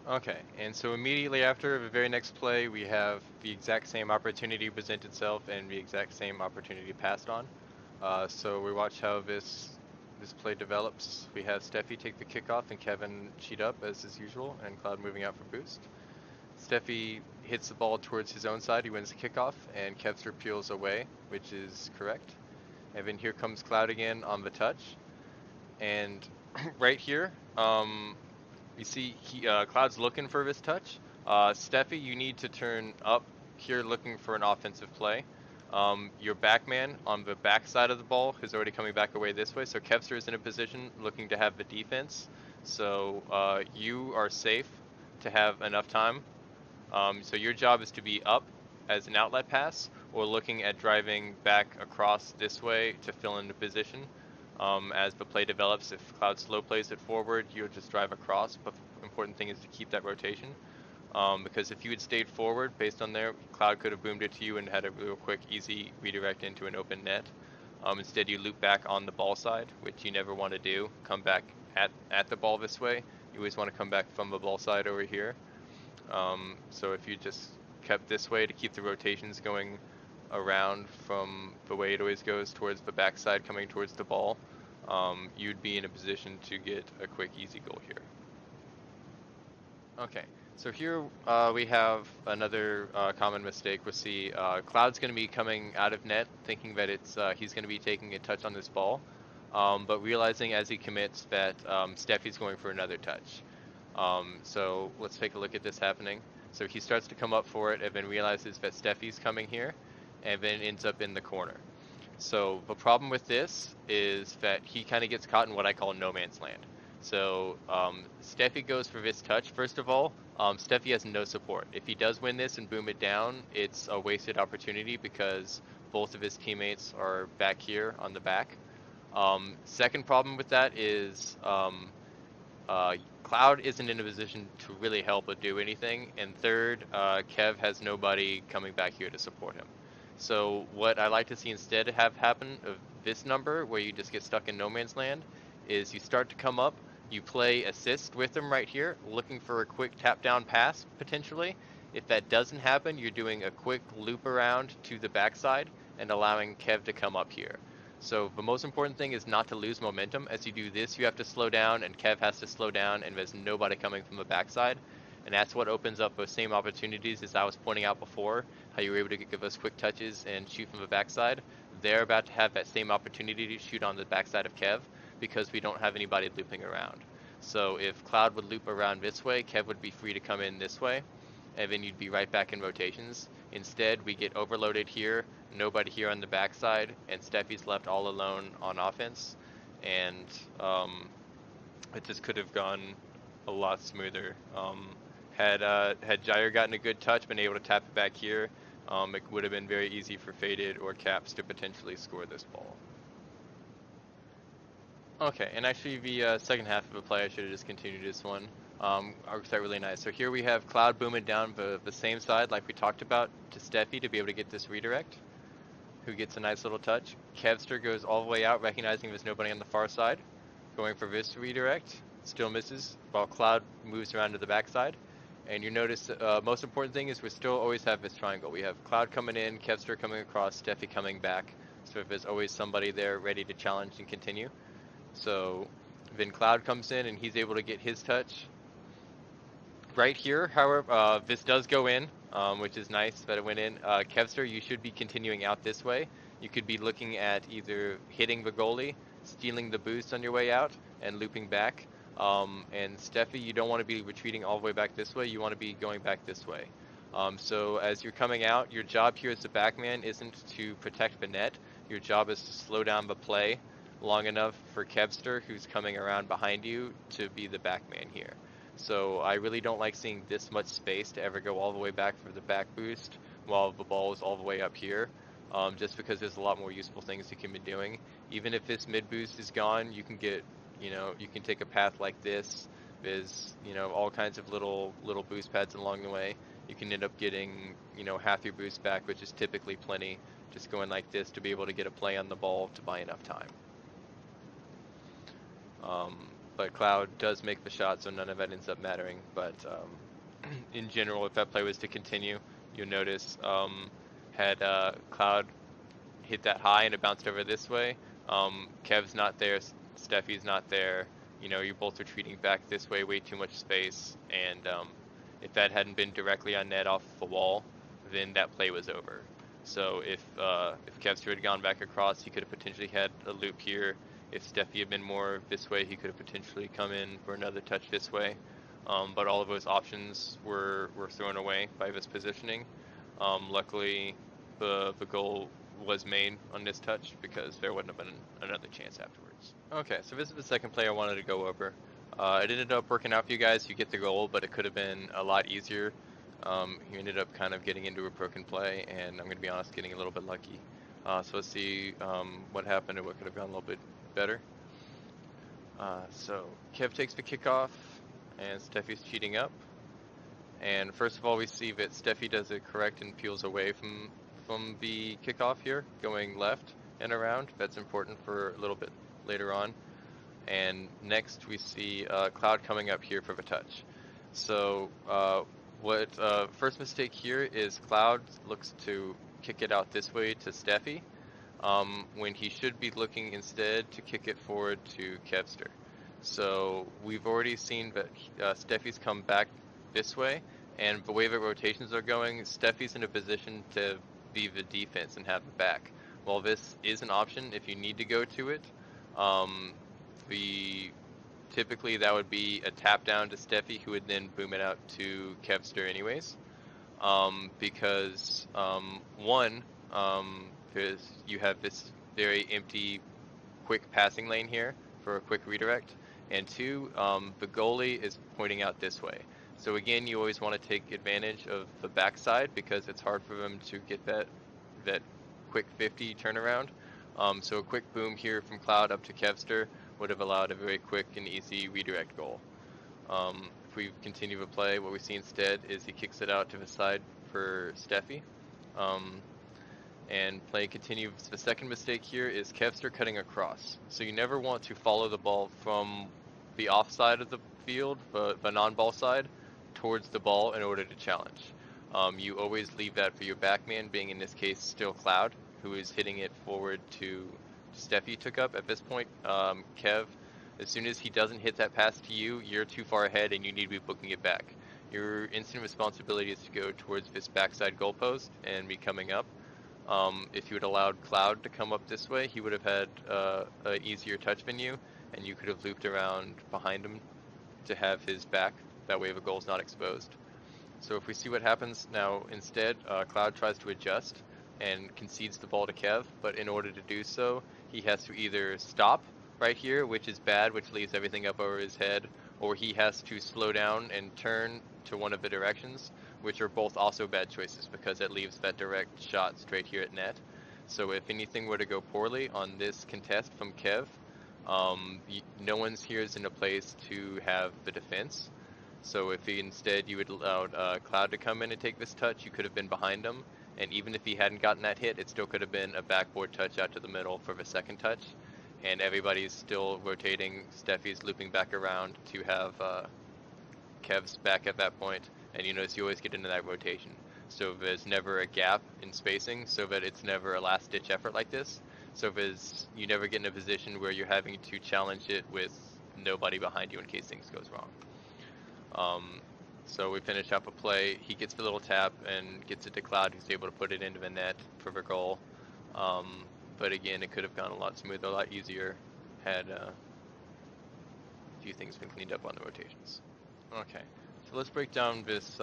Okay, and so immediately after the very next play, we have the exact same opportunity present itself and the exact same opportunity passed on. So we watch how this play develops. We have Steffi take the kickoff and Kevin cheat up as is usual, and Cloud moving out for boost. Steffi hits the ball towards his own side. He wins the kickoff, and Kevster peels away, which is correct. And then here comes Cloud again on the touch, and right here, you see Cloud's looking for this touch. Steffi, you need to turn up here looking for an offensive play. Your backman on the back side of the ball is already coming back away this way, so Kevster is in a position looking to have the defense. So you are safe to have enough time. So your job is to be up as an outlet pass or looking at driving back across this way to fill in the position. As the play develops, if Cloud slow plays it forward, you'll just drive across, but the important thing is to keep that rotation. Because if you had stayed forward based on there, Cloud could have boomed it to you and had a real quick, easy redirect into an open net. Instead, you loop back on the ball side, which you never want to do. Come back at the ball this way. You always want to come back from the ball side over here. So if you just kept this way to keep the rotations going around from the way it always goes towards the backside coming towards the ball, you'd be in a position to get a quick, easy goal here. Okay, so here we have another common mistake. We'll see Cloud's going to be coming out of net thinking that he's going to be taking a touch on this ball, but realizing as he commits that Steffi's going for another touch. So let's take a look at this happening. So he starts to come up for it and then realizes that Steffi's coming here and then ends up in the corner. So the problem with this is that he kind of gets caught in what I call no man's land. So Steffi goes for this touch. First of all, Steffi has no support. If he does win this and boom it down, it's a wasted opportunity because both of his teammates are back here on the back. Second problem with that is Cloud isn't in a position to really help or do anything. And third, Kev has nobody coming back here to support him. So what I like to see instead have happen of this number, where you just get stuck in no man's land, is you start to come up, you play assist with him right here, looking for a quick tap down pass, potentially. If that doesn't happen, you're doing a quick loop around to the backside and allowing Kev to come up here. So the most important thing is not to lose momentum. As you do this, you have to slow down, and Kev has to slow down, and there's nobody coming from the backside. And that's what opens up those same opportunities as I was pointing out before, how you were able to give us quick touches and shoot from the backside. They're about to have that same opportunity to shoot on the backside of Kev because we don't have anybody looping around. So if Cloud would loop around this way, Kev would be free to come in this way, and then you'd be right back in rotations. Instead, we get overloaded here, nobody here on the backside, and Steffi's left all alone on offense, and it just could have gone a lot smoother. Had Jair gotten a good touch, been able to tap it back here, it would have been very easy for Faded or Caps to potentially score this ball. Okay, and actually the second half of the play, I should have just continued this one. Worked out really nice. So here we have Cloud booming down the same side like we talked about to Steffi to be able to get this redirect, who gets a nice little touch. Kevster goes all the way out, recognizing there's nobody on the far side, going for this redirect, still misses, while Cloud moves around to the backside. And you notice, most important thing is we still always have this triangle. We have Cloud coming in, Kevster coming across, Steffi coming back. So there's always somebody there ready to challenge and continue. So then Cloud comes in and he's able to get his touch. Right here, however, this does go in, which is nice that it went in. Kevster, you should be continuing out this way. You could be looking at either hitting the goalie, stealing the boost on your way out, and looping back. And Steffi, you don't want to be retreating all the way back this way. You want to be going back this way. So as you're coming out, your job here as the backman isn't to protect the net. Your job is to slow down the play long enough for Kevster, who's coming around behind you, to be the backman here. So I really don't like seeing this much space to ever go all the way back for the back boost while the ball is all the way up here, just because there's a lot more useful things you can be doing. Even if this mid boost is gone, you can get, you can take a path like this. There's, all kinds of little boost pads along the way. You can end up getting, half your boost back, which is typically plenty, just going like this to be able to get a play on the ball to buy enough time. but Cloud does make the shot, so none of that ends up mattering. But in general, if that play was to continue, you'll notice had Cloud hit that high and it bounced over this way, Kev's not there, Steffi's not there. You know, you're both retreating back this way, way too much space, and if that hadn't been directly on net off the wall, then that play was over. So if Kevster had gone back across, he could have potentially had a loop here. If Steffi had been more this way, he could have potentially come in for another touch this way. But all of those options were thrown away by this positioning. Luckily, the goal was made on this touch because there wouldn't have been another chance afterwards. Okay, so this is the second play I wanted to go over. It ended up working out for you guys. You get the goal, but it could have been a lot easier. You ended up kind of getting into a broken play, and I'm going to be honest, getting a little bit lucky. So let's see what happened and what could have gone a little bit better. So Kev takes the kickoff, and Steffi's cheating up. And first of all, we see that Steffi does it correct and peels away from the kickoff here, going left and around. That's important for a little bit later on. And next we see Cloud coming up here for the touch. So first mistake here is Cloud looks to kick it out this way to Steffi, when he should be looking instead to kick it forward to Kevster. So we've already seen that Steffi's come back this way, and the way the rotations are going, Steffi's in a position to be the defense and have the back. While this is an option if you need to go to it, typically that would be a tap down to Steffi, who would then boom it out to Kevster anyways. Because one, you have this very empty, quick passing lane here for a quick redirect, and two, the goalie is pointing out this way. So again, you always want to take advantage of the backside because it's hard for them to get that quick 50 turnaround. So a quick boom here from Cloud up to Kevster would have allowed a very quick and easy redirect goal. If we continue to play, what we see instead is he kicks it out to the side for Steffi. And play continues. The second mistake here is Kevster cutting across. So you never want to follow the ball from the offside of the field, the non-ball side, towards the ball in order to challenge. You always leave that for your backman, being in this case still Cloud, who is hitting it forward to Steffi took up. At this point, Kev, as soon as he doesn't hit that pass to you, you're too far ahead and you need to be booking it back. Your instant responsibility is to go towards this backside goalpost and be coming up. If you had allowed Cloud to come up this way, he would have had an easier touch than you, and you could have looped around behind him to have his back. That way the goal's not exposed. So if we see what happens now, instead, Cloud tries to adjust and concedes the ball to Kev, but in order to do so, he has to either stop right here, which is bad, which leaves everything up over his head, or he has to slow down and turn to one of the directions, which are both also bad choices because it leaves that direct shot straight here at net. So if anything were to go poorly on this contest from Kev, no one's here is in a place to have the defense. So if instead you had allowed Cloud to come in and take this touch, you could have been behind him. And even if he hadn't gotten that hit, it still could have been a backboard touch out to the middle for the second touch. And everybody's still rotating. Steffi's looping back around to have Kev's back at that point. And you notice you always get into that rotation. So there's never a gap in spacing, so that it's never a last-ditch effort like this. So you never get in a position where you're having to challenge it with nobody behind you in case things goes wrong. So we finish up a play. He gets the little tap and gets it to Cloud, who's able to put it into the net for the goal. But again, it could have gone a lot smoother, a lot easier had a few things been cleaned up on the rotations. Okay, so let's break down this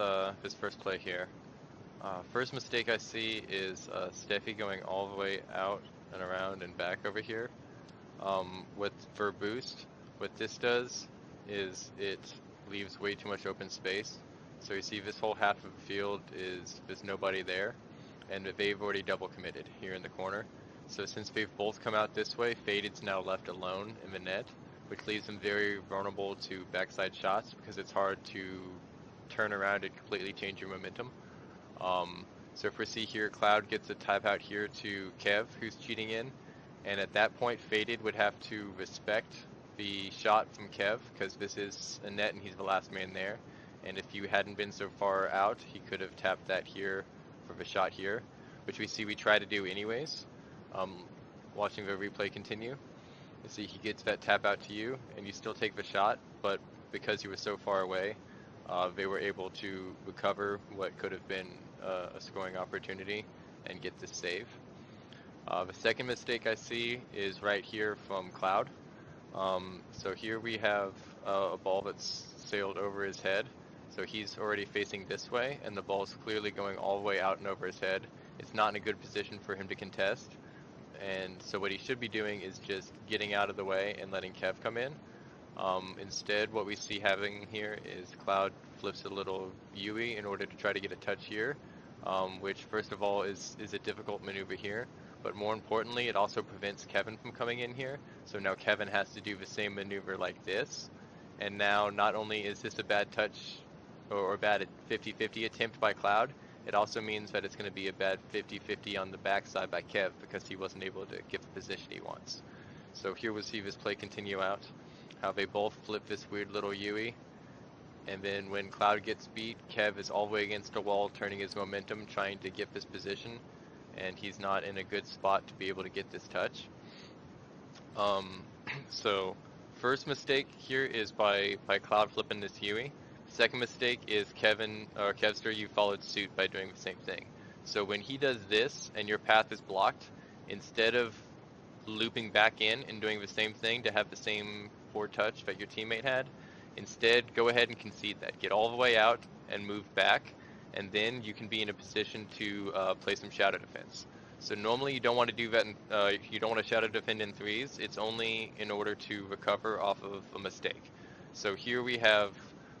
first play here. First mistake I see is Steffi going all the way out and around and back over here. For boost, what this does is it leaves way too much open space. So you see this whole half of the field there's nobody there, and they've already double committed here in the corner. So since they've both come out this way, Faded's now left alone in the net, which leaves him very vulnerable to backside shots because it's hard to turn around and completely change your momentum. So if we see here, Cloud gets a tap out here to Kev, who's cheating in, and at that point, Faded would have to respect the shot from Kev, because this is a net and he's the last man there. And if you hadn't been so far out, he could have tapped that here for the shot here, which we see we try to do anyways. Watching the replay continue, you see he gets that tap out to you, and you still take the shot, but because he was so far away, they were able to recover what could have been a scoring opportunity and get this save. The second mistake I see is right here from Cloud. So here we have a ball that's sailed over his head. So he's already facing this way, and the ball's clearly going all the way out and over his head. It's not in a good position for him to contest. And so what he should be doing is just getting out of the way and letting Kev come in. Instead, what we see happening here is Cloud flips a little Yui in order to try to get a touch here, which first of all is a difficult maneuver here. But more importantly, it also prevents Kevin from coming in here. So now Kevin has to do the same maneuver like this. And now not only is this a bad touch or a bad 50-50 attempt by Cloud, it also means that it's going to be a bad 50-50 on the backside by Kev because he wasn't able to get the position he wants. So here we'll see this play continue out, how they both flip this weird little Yui. And then when Cloud gets beat, Kev is all the way against a wall, turning his momentum, trying to get this position. And he's not in a good spot to be able to get this touch. So first mistake here is by Cloud flipping this Yui. Second mistake is Kevster, you followed suit by doing the same thing. So when he does this and your path is blocked, instead of looping back in and doing the same thing to have the same poor touch that your teammate had, instead go ahead and concede that. Get all the way out and move back, and then you can be in a position to play some shadow defense. So normally you don't want to do that, you don't want to shadow defend in threes. It's only in order to recover off of a mistake. So here we have,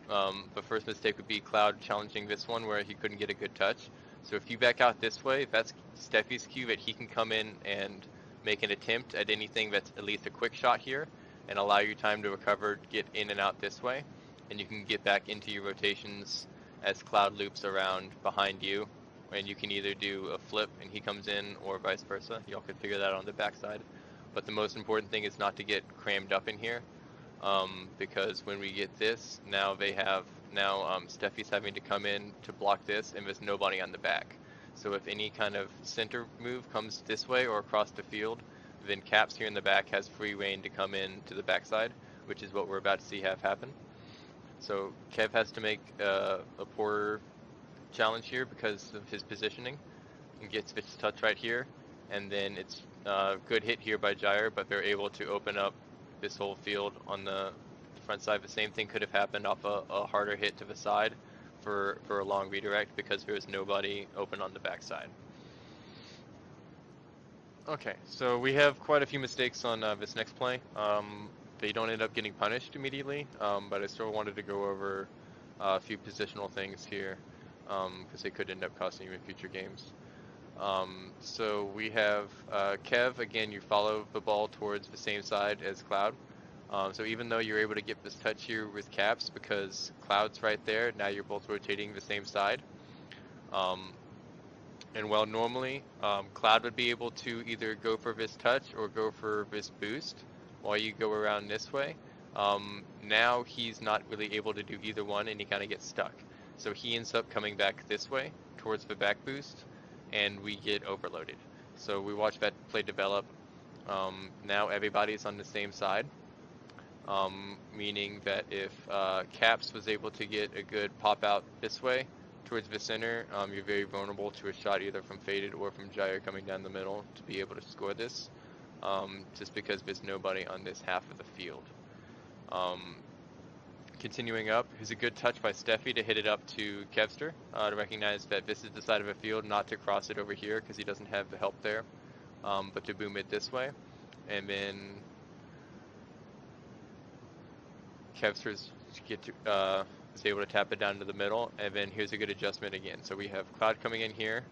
the first mistake would be Cloud challenging this one where he couldn't get a good touch. So if you back out this way, that's Steffi's cue that he can come in and make an attempt at anything that's at least a quick shot here and allow you time to recover, get in and out this way, and you can get back into your rotations as Cloud loops around behind you, and you can either do a flip and he comes in or vice versa. Y'all can figure that out on the backside. But the most important thing is not to get crammed up in here, because when we get this, now Steffi's having to come in to block this, and there's nobody on the back. So if any kind of center move comes this way or across the field, then Caps here in the back has free reign to come in to the backside, which is what we're about to see happen. So Kev has to make a poor challenge here because of his positioning, and gets this touch right here, and then it's a good hit here by Gyre, but they're able to open up this whole field on the front side. The same thing could have happened off a harder hit to the side for a long redirect because there was nobody open on the backside. Okay, so we have quite a few mistakes on this next play. They don't end up getting punished immediately, but I still wanted to go over a few positional things here because they could end up costing you in future games. So we have Kev, again, you follow the ball towards the same side as Cloud. So even though you're able to get this touch here with Caps because Cloud's right there, now you're both rotating the same side. And while normally Cloud would be able to either go for this touch or go for this boost while you go around this way, now he's not really able to do either one and he kind of gets stuck. So he ends up coming back this way towards the back boost, and we get overloaded. So we watch that play develop. Now everybody's on the same side, meaning that if Caps was able to get a good pop out this way towards the center, you're very vulnerable to a shot either from Faded or from Gyre coming down the middle to be able to score this, just because there's nobody on this half of the field. Continuing up, here's a good touch by Steffi to hit it up to Kevster, to recognize that this is the side of the field, not to cross it over here because he doesn't have the help there, but to boom it this way. And then Kevster is able to tap it down to the middle, and then here's a good adjustment again. So we have Cloud coming in here.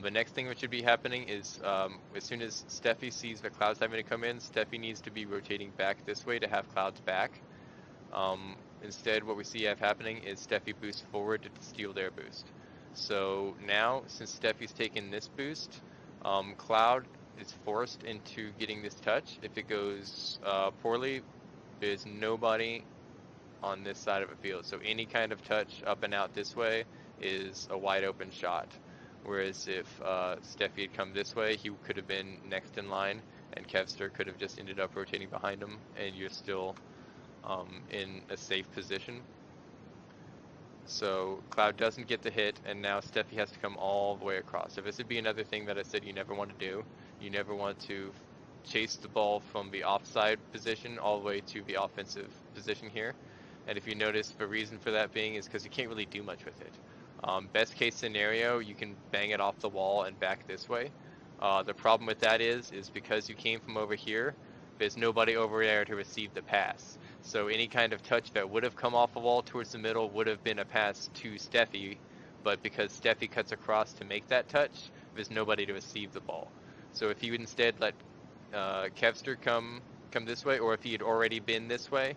The next thing that should be happening is as soon as Steffi sees that Cloud's having to come in, Steffi needs to be rotating back this way to have Cloud's back. Instead, what we see happening is Steffi boosts forward to steal their boost. So now, since Steffi's taken this boost, Cloud is forced into getting this touch. If it goes poorly, there's nobody on this side of the field. So any kind of touch up and out this way is a wide open shot. Whereas if Steffi had come this way, he could have been next in line, and Kevster could have just ended up rotating behind him, and you're still in a safe position. So Cloud doesn't get the hit, and now Steffi has to come all the way across. So this would be another thing that I said you never want to do. You never want to chase the ball from the offside position all the way to the offensive position here. And if you notice, the reason for that being is because you can't really do much with it. Best case scenario, you can bang it off the wall and back this way. The problem with that is because you came from over here, there's nobody over there to receive the pass. So any kind of touch that would have come off the wall towards the middle would have been a pass to Steffi, but because Steffi cuts across to make that touch, there's nobody to receive the ball. So if you instead let Kevster come this way, or if he had already been this way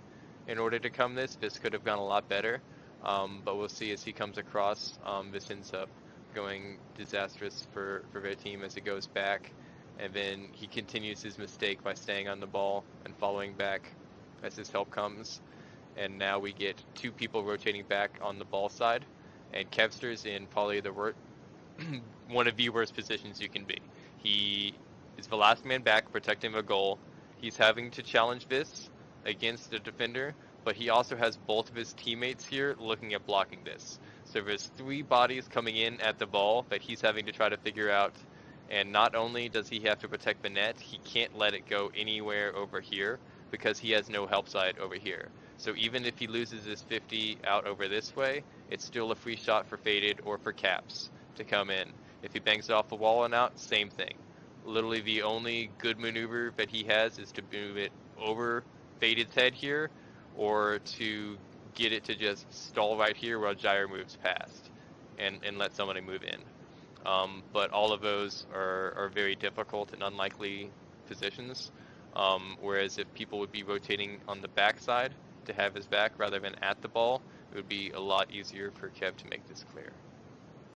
in order to come this could have gone a lot better. But we'll see as he comes across. This ends up going disastrous for their team as it goes back, and then he continues his mistake by staying on the ball and following back as his help comes. And now we get two people rotating back on the ball side, and Kevster's in probably the one of the worst positions you can be. He is the last man back protecting a goal. He's having to challenge this against the defender, but he also has both of his teammates here looking at blocking this. So there's three bodies coming in at the ball that he's having to try to figure out. And not only does he have to protect the net, he can't let it go anywhere over here because he has no help side over here. So even if he loses his 50 out over this way, it's still a free shot for Faded or for Caps to come in. If he bangs it off the wall and out, same thing. Literally the only good maneuver that he has is to move it over Faded's head here, or to get it to just stall right here while Gyre moves past and let somebody move in. But all of those are very difficult and unlikely positions, whereas if people would be rotating on the backside to have his back rather than at the ball, it would be a lot easier for Kev to make this clear.